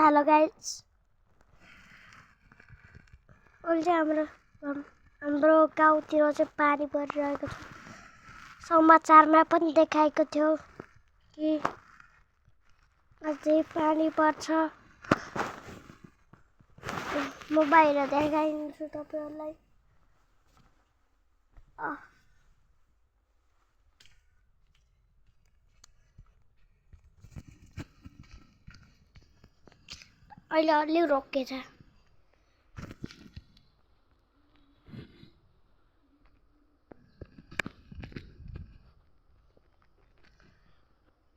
Hello guys अहिले हाम्रो गाउँतिर चाहिँ पानी परिरहेको छ। समाचारमा पनि देखाएको थियो कि अझै पानी पर्छ। म बाहिर देखाइदिन्छु तपाईहरुलाई। अहिले अलि रोकिएछ।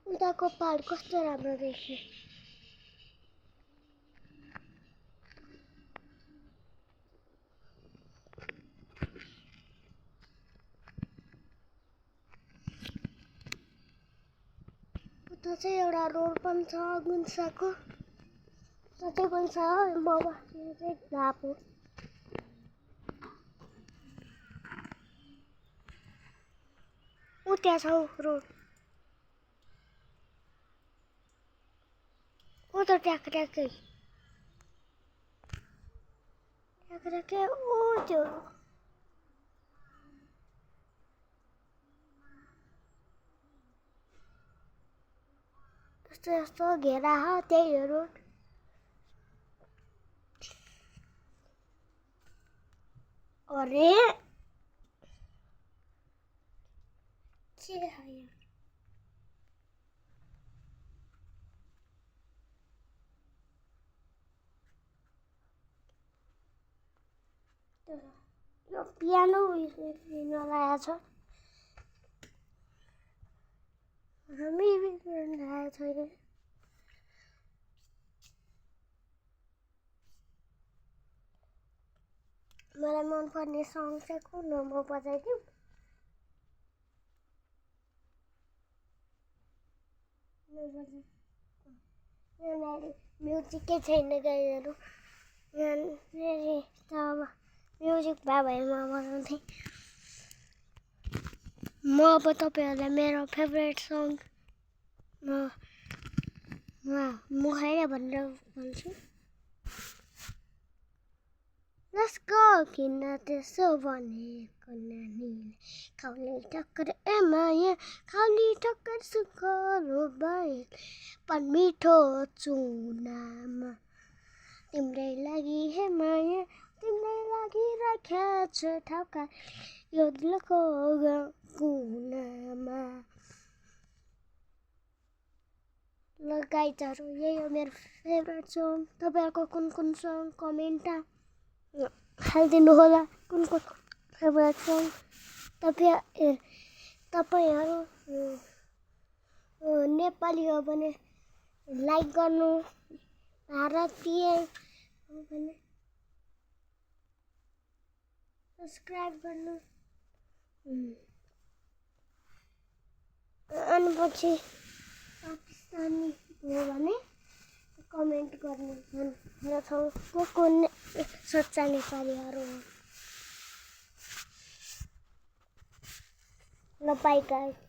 उताको पहाड कस्तो राम्रो देखियो। उता चाहिँ एउटा रोड पनि छ गुन्साको। जति पनि छ म बस्ने चाहिँ गापु। उता छ रोड। उता ट्याक्कै ऊ त्यो यस्तो घेरा हो त्यही हो रोड। अरे के है यो पियानो लगाएको छ। हामी लगाएको छैन। मलाई मनपर्ने सङ चाहिँ कुन हो म बजाइदिउँ? म्युजिकै छैन गाईहरु। म्युजिक भए म बजाउँथेँ। म अब तपाईहरुलाई मेरो फेभरेट सङ मुखैले भनेर भन्छु। Let's go किन त्यसो भनेको नानी खाउली टक्कर माया खाउली टक्कर सुखरो भए पण मिठो चुनामा तिम्रै लागि हे माया तिम्रै लागि राखेछ ठाउँका यो दिलको कुनामा। ल गाइजहरु यही हो मेरो फेभरेट सङ। तपाईहरुको कुन सङ कमेन्टमा हालिदिनु होला। कुन फेभरेट सङ तपाईहरु नेपाली हो भने लाइक गर्नु, भारतीय हो भने सब्स्क्राइब गर्नु अनि पछि पाकिस्तानी हो भने कमेन्ट गर्नु को सच्चा नेपालीहरु हो। ल बाइ गाइस।